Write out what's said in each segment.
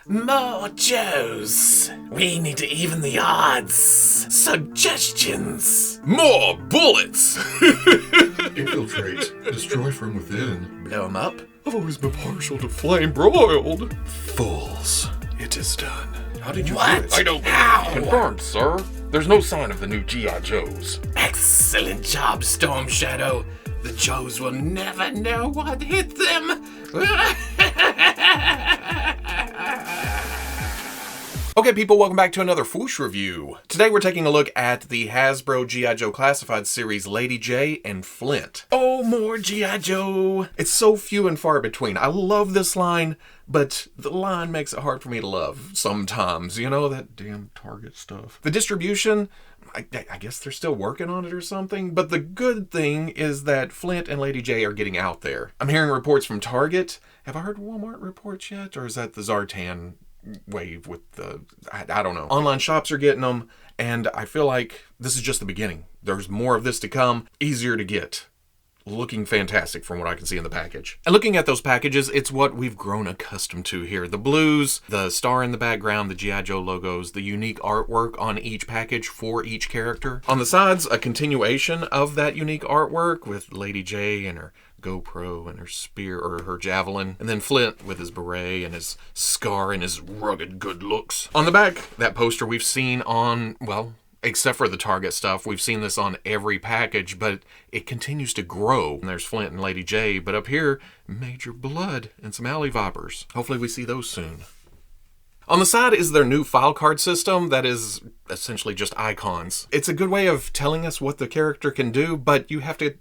More Joes. We need to even the odds. Suggestions. More bullets. Infiltrate. Destroy from within. Blow 'em up. I've always been partial to flame broiled. Fools. It is done. How did you What? do it? I don't How? Confirmed, sir. There's no sign of the new G.I. Joes. Excellent job, Storm Shadow. The Joes will never know what hit them. Okay, people, welcome back to another Fwoosh review. Today we're taking a look at the Hasbro G.I. Joe Classified series Lady Jaye and Flint. Oh, more G.I. Joe. It's so few and far between. I love this line, but the line makes it hard for me to love sometimes. You know, that damn Target stuff. The distribution, I guess they're still working on it or something, but the good thing is that Flint and Lady Jaye are getting out there. I'm hearing reports from Target. Have I heard Walmart reports yet? Or is that the Zartan wave with the, I don't know. Online shops are getting them, and I feel like this is just the beginning. There's more of this to come, easier to get. Looking fantastic from what I can see in the package. And looking at those packages, it's what we've grown accustomed to here. The blues, the star in the background, the G.I. Joe logos, the unique artwork on each package for each character. On the sides, a continuation of that unique artwork with Lady Jaye and her GoPro and her spear or her javelin, and then Flint with his beret and his scar and his rugged good looks. On the back, that poster we've seen on, well, except for the Target stuff, we've seen this on every package, but it continues to grow. And there's Flint and Lady Jaye, but up here, Major Blood and some alley vipers. Hopefully we see those soon. On the side is their new file card system that is essentially just icons. It's a good way of telling us what the character can do, but you have to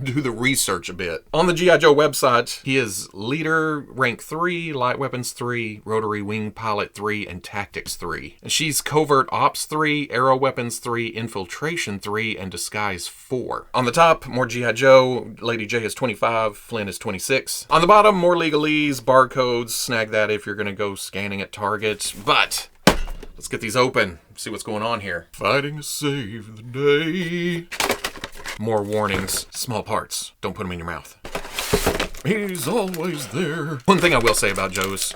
do the research a bit. On the G.I. Joe website, he is Leader, Rank 3, Light Weapons 3, Rotary Wing Pilot 3, and Tactics 3. And she's Covert Ops 3, Aero Weapons 3, Infiltration 3, and Disguise 4. On the top, more G.I. Joe. Lady Jaye is 25, Flint is 26. On the bottom, more legalese, barcodes. Snag that if you're gonna go scanning at Target. But let's get these open, see what's going on here. Fighting to save the day. More warnings. Small parts. Don't put them in your mouth. He's always there. One thing I will say about Joe's,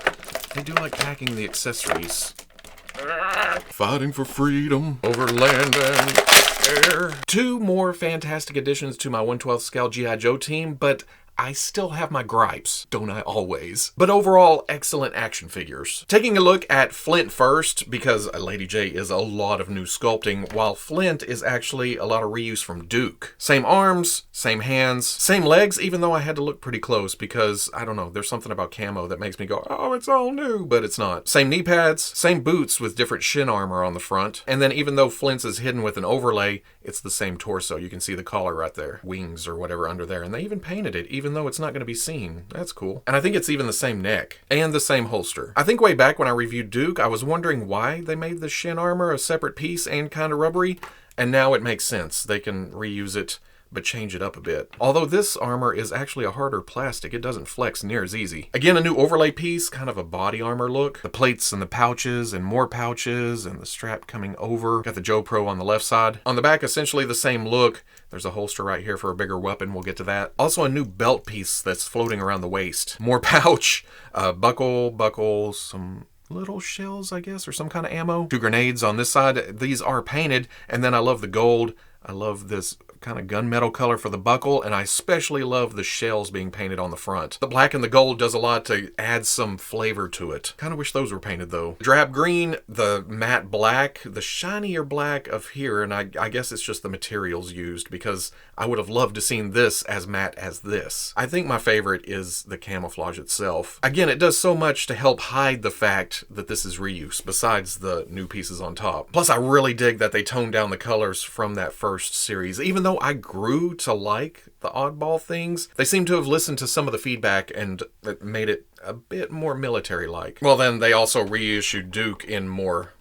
they do like packing the accessories. Fighting for freedom over land and air. Two more fantastic additions to my 1/12 scale G.I. Joe team, but I still have my gripes, don't I always? But overall, excellent action figures. Taking a look at Flint first, because Lady Jaye is a lot of new sculpting, while Flint is actually a lot of reuse from Duke. Same arms, same hands, same legs, even though I had to look pretty close because, I don't know, there's something about camo that makes me go, oh, it's all new, but it's not. Same knee pads, same boots with different shin armor on the front, and then even though Flint's is hidden with an overlay, it's the same torso. You can see the collar right there, wings or whatever under there, and they even painted it, even though it's not going to be seen. That's cool. And I think it's even the same neck and the same holster. I think way back when I reviewed Duke, I was wondering why they made the shin armor a separate piece and kind of rubbery, and now it makes sense. They can reuse it but change it up a bit. Although this armor is actually a harder plastic, it doesn't flex near as easy. Again, a new overlay piece, kind of a body armor look. The plates and the pouches and more pouches and the strap coming over. Got the Joe Pro on the left side. On the back, essentially the same look. There's a holster right here for a bigger weapon. We'll get to that. Also a new belt piece that's floating around the waist. More pouch, buckle, some little shells, I guess, or some kind of ammo. Two grenades on this side. These are painted, and then I love the gold. I love this kind of gunmetal color for the buckle, and I especially love the shells being painted on the front. The black and the gold does a lot to add some flavor to it. Kind of wish those were painted though. Drab green, the matte black, the shinier black of here, and I guess it's just the materials used because I would have loved to seen this as matte as this. I think my favorite is the camouflage itself. Again, it does so much to help hide the fact that this is reuse, besides the new pieces on top. Plus, I really dig that they toned down the colors from that first series. Even though I grew to like the oddball things, they seem to have listened to some of the feedback and made it a bit more military-like. Well, then they also reissued Duke in more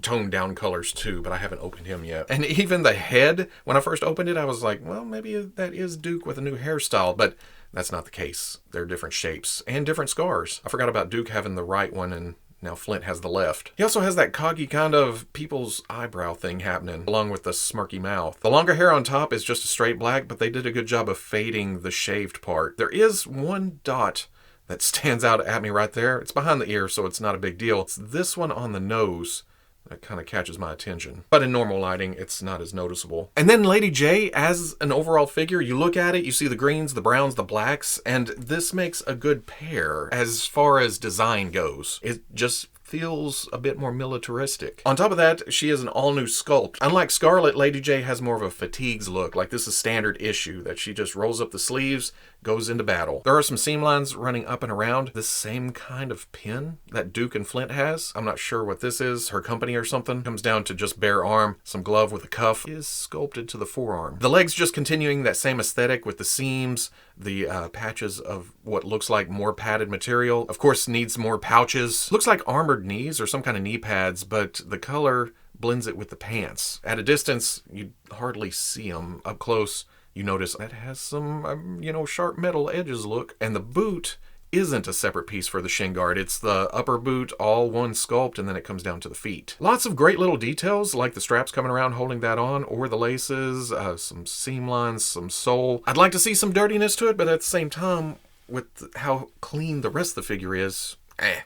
toned down colors too, but I haven't opened him yet. And even the head, when I first opened it, I was like, well, maybe that is Duke with a new hairstyle, but that's not the case. They're different shapes and different scars. I forgot about Duke having the right one, and now Flint has the left. He also has that coggy kind of people's eyebrow thing happening, along with the smirky mouth. The longer hair on top is just a straight black, but they did a good job of fading the shaved part. There is one dot that stands out at me right there. It's behind the ear, so it's not a big deal. It's this one on the nose that kind of catches my attention. But in normal lighting, it's not as noticeable. And then Lady Jaye, as an overall figure, you look at it, you see the greens, the browns, the blacks, and this makes a good pair as far as design goes. It just feels a bit more militaristic. On top of that, she is an all-new sculpt. Unlike Scarlet, Lady Jaye has more of a fatigues look, like this is standard issue, that she just rolls up the sleeves, goes into battle. There are some seam lines running up and around the same kind of pin that Duke and Flint has. I'm not sure what this is, her company or something. Comes down to just bare arm, some glove with a cuff is sculpted to the forearm. The legs just continuing that same aesthetic with the seams, the patches of what looks like more padded material. Of course, needs more pouches. Looks like armored knees or some kind of knee pads, but the color blends it with the pants. At a distance, you'd hardly see them. Up close, you notice it has some, sharp metal edges look. And the boot isn't a separate piece for the shin guard. It's the upper boot, all one sculpt, and then it comes down to the feet. Lots of great little details, like the straps coming around holding that on, or the laces, some seam lines, some sole. I'd like to see some dirtiness to it, but at the same time, with how clean the rest of the figure is,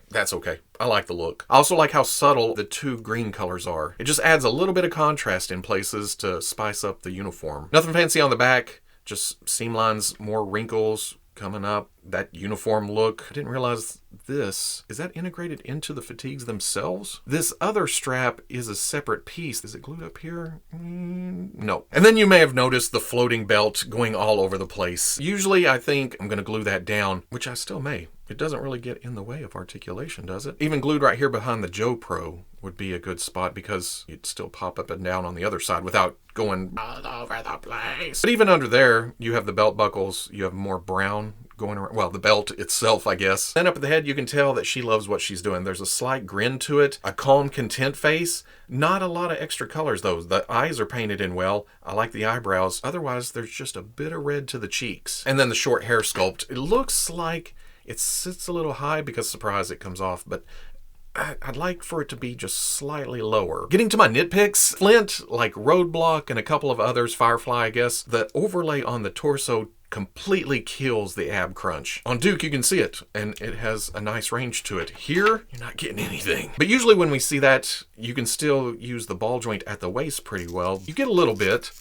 that's okay. I like the look. I also like how subtle the two green colors are. It just adds a little bit of contrast in places to spice up the uniform. Nothing fancy on the back, just seam lines, more wrinkles coming up, that uniform look. I didn't realize this. Is that integrated into the fatigues themselves? This other strap is a separate piece. Is it glued up here? No. And then you may have noticed the floating belt going all over the place. Usually I think I'm going to glue that down, which I still may. It doesn't really get in the way of articulation, does it? Even glued right here behind the Joe Pro would be a good spot because you'd still pop up and down on the other side without going all over the place. But even under there, you have the belt buckles, you have more brown going around, well, the belt itself, I guess. Then up at the head, you can tell that she loves what she's doing. There's a slight grin to it, a calm, content face. Not a lot of extra colors, though. The eyes are painted in well. I like the eyebrows. Otherwise, there's just a bit of red to the cheeks. And then the short hair sculpt. It looks like it sits a little high because, surprise, it comes off, but I'd like for it to be just slightly lower. Getting to my nitpicks, Flint, like Roadblock and a couple of others, Firefly, I guess, the overlay on the torso completely kills the ab crunch. On Duke, you can see it, and it has a nice range to it. Here, you're not getting anything. But usually when we see that, you can still use the ball joint at the waist pretty well. You get a little bit,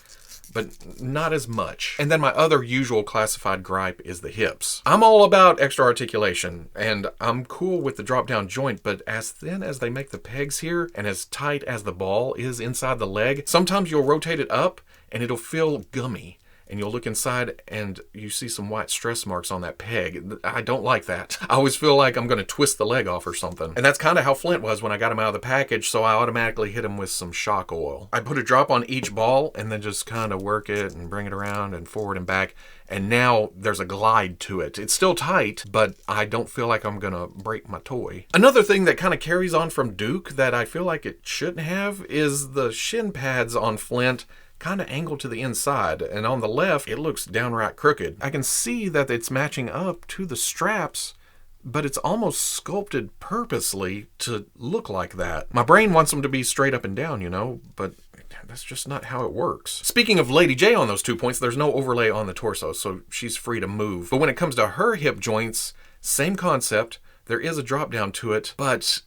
but not as much. And then my other usual classified gripe is the hips. I'm all about extra articulation, and I'm cool with the drop-down joint, but as thin as they make the pegs here, and as tight as the ball is inside the leg, sometimes you'll rotate it up, and it'll feel gummy. And you'll look inside and you see some white stress marks on that peg. I don't like that. I always feel like I'm going to twist the leg off or something. And that's kind of how Flint was when I got him out of the package, so I automatically hit him with some shock oil. I put a drop on each ball and then just kind of work it and bring it around and forward and back. And now there's a glide to it. It's still tight, but I don't feel like I'm going to break my toy. Another thing that kind of carries on from Duke that I feel like it shouldn't have is the shin pads on Flint kind of angled to the inside, and on the left it looks downright crooked. I can see that it's matching up to the straps, but it's almost sculpted purposely to look like that. My brain wants them to be straight up and down, but that's just not how it works. Speaking of Lady Jaye on those 2 points, there's no overlay on the torso, so she's free to move. But when it comes to her hip joints, same concept. There is a drop down to it, but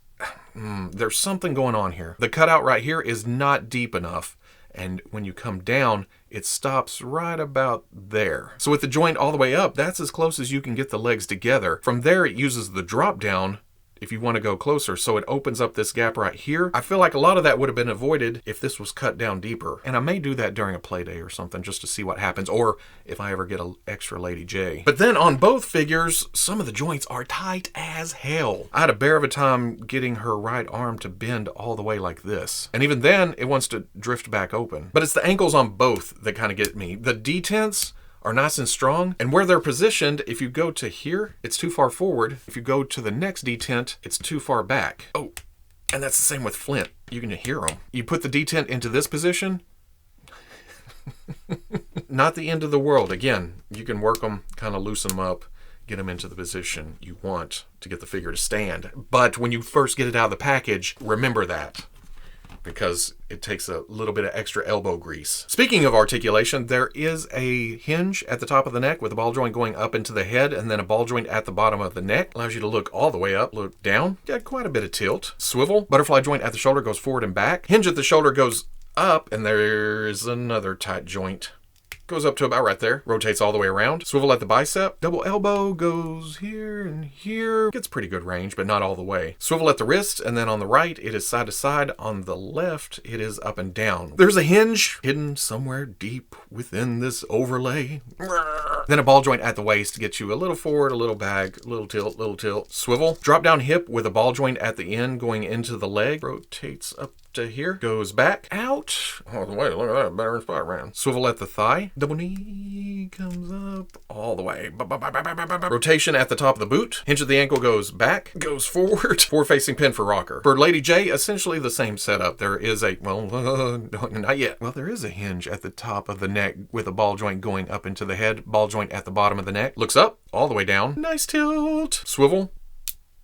there's something going on here. The cutout right here is not deep enough. And when you come down, it stops right about there. So with the joint all the way up, that's as close as you can get the legs together. From there, it uses the drop down if you want to go closer, so it opens up this gap right here. I feel like a lot of that would have been avoided if this was cut down deeper. And I may do that during a play day or something just to see what happens, or if I ever get an extra Lady Jaye. But then on both figures, some of the joints are tight as hell. I had a bear of a time getting her right arm to bend all the way like this. And even then, it wants to drift back open. But it's the ankles on both that kind of get me. The detents are nice and strong, and where they're positioned, if you go to here, it's too far forward. If you go to the next detent, it's too far back. Oh, and that's the same with Flint. You can hear them. You put the detent into this position, not the end of the world. Again, you can work them, kind of loosen them up, get them into the position you want to get the figure to stand. But when you first get it out of the package, remember that. because it takes a little bit of extra elbow grease. Speaking of articulation, there is a hinge at the top of the neck with a ball joint going up into the head and then a ball joint at the bottom of the neck. Allows you to look all the way up, look down. Yeah, quite a bit of tilt. Swivel. Butterfly joint at the shoulder goes forward and back. Hinge at the shoulder goes up, and there's another tight joint. Goes up to about right there. Rotates all the way around. Swivel at the bicep. Double elbow goes here and here. Gets pretty good range, but not all the way. Swivel at the wrist, and then on the right, it is side to side. On the left, it is up and down. There's a hinge hidden somewhere deep within this overlay. Then a ball joint at the waist to get you a little forward, a little back, a little tilt, little tilt. Swivel. Drop down hip with a ball joint at the end going into the leg. Rotates up to here, goes back, out, all the way, look at that, better spot round. Swivel at the thigh, double knee comes up, all the way, rotation at the top of the boot, hinge at the ankle goes back, goes forward, forward-facing pin for rocker. For Lady Jaye, essentially the same setup. There is a, well, not yet. Well, there is a hinge at the top of the neck with a ball joint going up into the head, ball joint at the bottom of the neck, looks up, all the way down, nice tilt, swivel.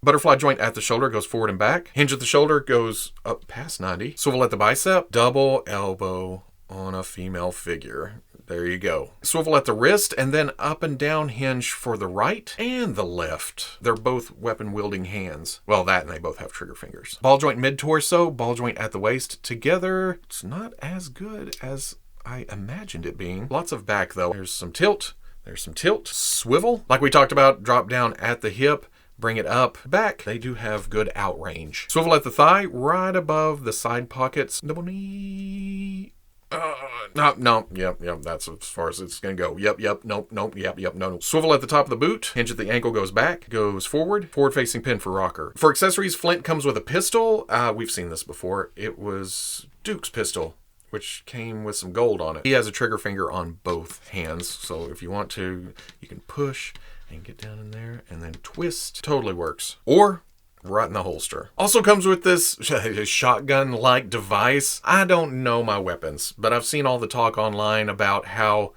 Butterfly joint at the shoulder goes forward and back. Hinge at the shoulder goes up past 90. Swivel at the bicep. Double elbow on a female figure. There you go. Swivel at the wrist and then up and down hinge for the right and the left. They're both weapon-wielding hands. Well, that and they both have trigger fingers. Ball joint mid-torso, ball joint at the waist. Together, it's not as good as I imagined it being. Lots of back, though. There's some tilt. There's some tilt. Swivel. Like we talked about, drop down at the hip. Bring it up, back. They do have good out range. Swivel at the thigh, right above the side pockets. Double knee. No, yep, that's as far as it's gonna go. Yep, nope, no. Swivel at the top of the boot. Hinge at the ankle goes back, goes forward. Forward-facing pin for rocker. For accessories, Flint comes with a pistol. We've seen this before. It was Duke's pistol, which came with some gold on it. He has a trigger finger on both hands, so if you want to, you can push and get down in there and then twist. Totally works. Or right in the holster. Also comes with this shotgun-like device. I don't know my weapons, but I've seen all the talk online about how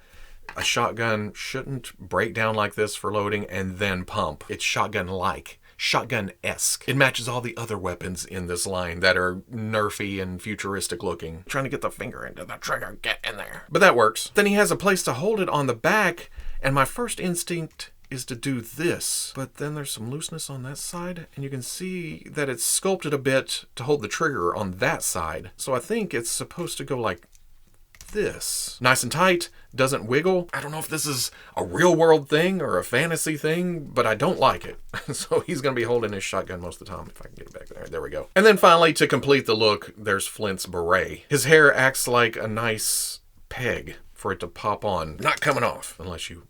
a shotgun shouldn't break down like this for loading and then pump. It's shotgun-like. Shotgun-esque. It matches all the other weapons in this line that are nerfy and futuristic looking. Trying to get the finger into the trigger, get in there. But that works. Then he has a place to hold it on the back, and my first instinct is to do this, but then there's some looseness on that side, and you can see that it's sculpted a bit to hold the trigger on that side. So I think it's supposed to go like this. Nice and tight, doesn't wiggle. I don't know if this is a real world thing or a fantasy thing, but I don't like it. So he's gonna be holding his shotgun most of the time, if I can get it back there. There we go. And then finally, to complete the look, there's Flint's beret. His hair acts like a nice peg for it to pop on. Not coming off, unless you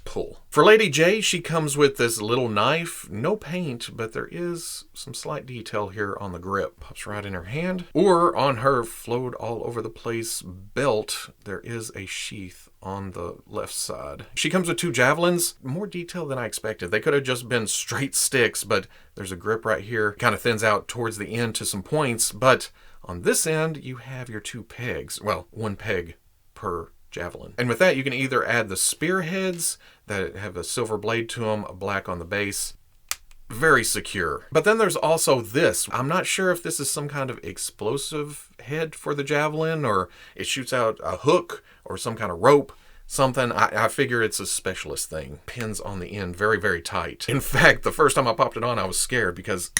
pull. For Lady Jaye, she comes with this little knife, no paint, but there is some slight detail here on the grip. Pops right in her hand, or on her flowed all over the place belt, there is a sheath on the left side. She comes with 2 javelins, more detail than I expected. They could have just been straight sticks, but there's a grip right here, kind of thins out towards the end to some points, but on this end, you have your 2 pegs. Well, 1 peg per javelin. And with that, you can either add the spearheads that have a silver blade to them, a black on the base. Very secure. But then there's also this. I'm not sure if this is some kind of explosive head for the javelin, or it shoots out a hook or some kind of rope. Something. I figure it's a specialist thing. Pins on the end, very, very tight. In fact, the first time I popped it on, I was scared because,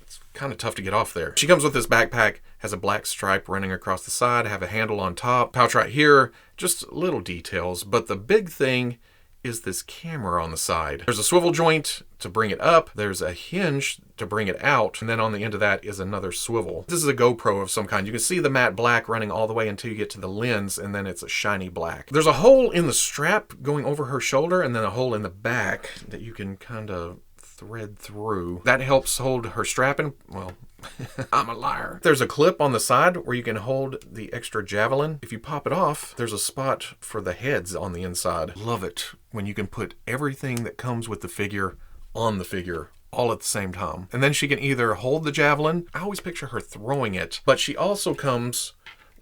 it's kind of tough to get off there. She comes with this backpack, has a black stripe running across the side, have a handle on top, pouch right here, just little details. But the big thing is this camera on the side. There's a swivel joint to bring it up, there's a hinge to bring it out, and then on the end of that is another swivel. This is a GoPro of some kind. You can see the matte black running all the way until you get to the lens, and then it's a shiny black. There's a hole in the strap going over her shoulder, and then a hole in the back that you can kind of thread through. That helps hold her strap in. Well, I'm a liar. There's a clip on the side where you can hold the extra javelin. If you pop it off, there's a spot for the heads on the inside. Love it when you can put everything that comes with the figure on the figure all at the same time. And then she can either hold the javelin. I always picture her throwing it, but she also comes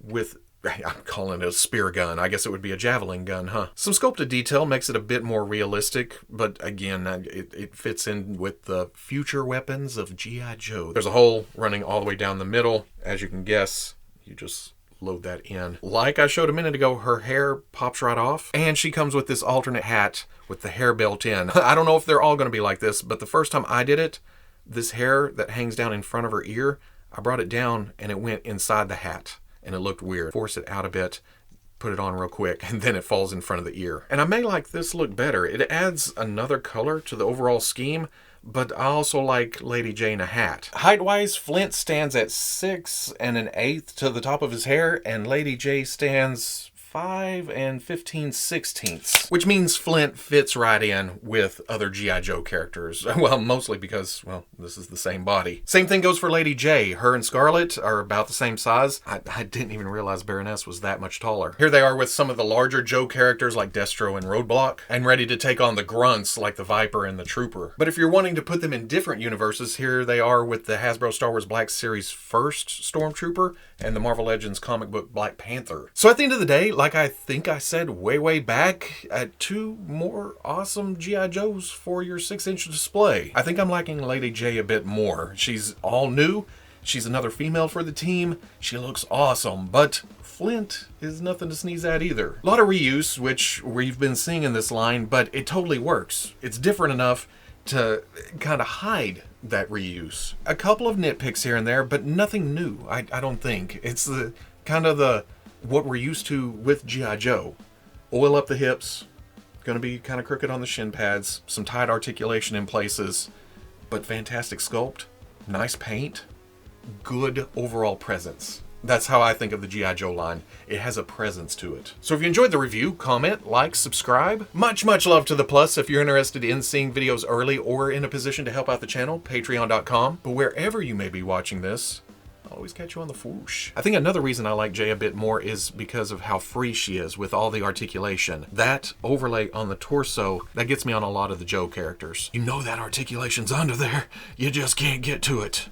with I'm calling it a spear gun. I guess it would be a javelin gun, huh? Some sculpted detail makes it a bit more realistic, but again, it fits in with the future weapons of G.I. Joe. There's a hole running all the way down the middle. As you can guess, you just load that in. Like I showed a minute ago, her hair pops right off, and she comes with this alternate hat with the hair built in. I don't know if they're all going to be like this, but the first time I did it, this hair that hangs down in front of her ear, I brought it down and it went inside the hat. And it looked weird. Force it out a bit, put it on real quick, and then it falls in front of the ear. And I may like this look better. It adds another color to the overall scheme, but I also like Lady Jaye in a hat. Height-wise, Flint stands at 6 1/8 to the top of his hair, and Lady Jaye stands 5 15/16, which means Flint fits right in with other G.I. Joe characters. Well, mostly because, well, this is the same body. Same thing goes for Lady Jaye. Her and Scarlet are about the same size. I didn't even realize Baroness was that much taller. Here they are with some of the larger Joe characters like Destro and Roadblock, and ready to take on the grunts like the Viper and the Trooper. But if you're wanting to put them in different universes, here they are with the Hasbro Star Wars Black Series first Stormtrooper and the Marvel Legends comic book Black Panther. So at the end of the day, like I think I said way back, at 2 more awesome G.I. Joes for your 6-inch display. I think I'm liking Lady Jaye a bit more. She's all new. She's another female for the team. She looks awesome, but Flint is nothing to sneeze at either. A lot of reuse, which we've been seeing in this line, but it totally works. It's different enough to kind of hide that reuse. A couple of nitpicks here and there, but nothing new, I don't think. It's the kind of the what we're used to with G.I. Joe. Oil up the hips, gonna be kind of crooked on the shin pads, some tight articulation in places, but fantastic sculpt, nice paint, good overall presence. That's how I think of the G.I. Joe line. It has a presence to it. So if you enjoyed the review, comment, like, subscribe. Much love to the plus. If you're interested in seeing videos early or in a position to help out the channel, patreon.com. But wherever you may be watching this, I'll always catch you on the Fwoosh. I think another reason I like Jaye a bit more is because of how free she is with all the articulation. That overlay on the torso, that gets me on a lot of the Joe characters. You know that articulation's under there. You just can't get to it.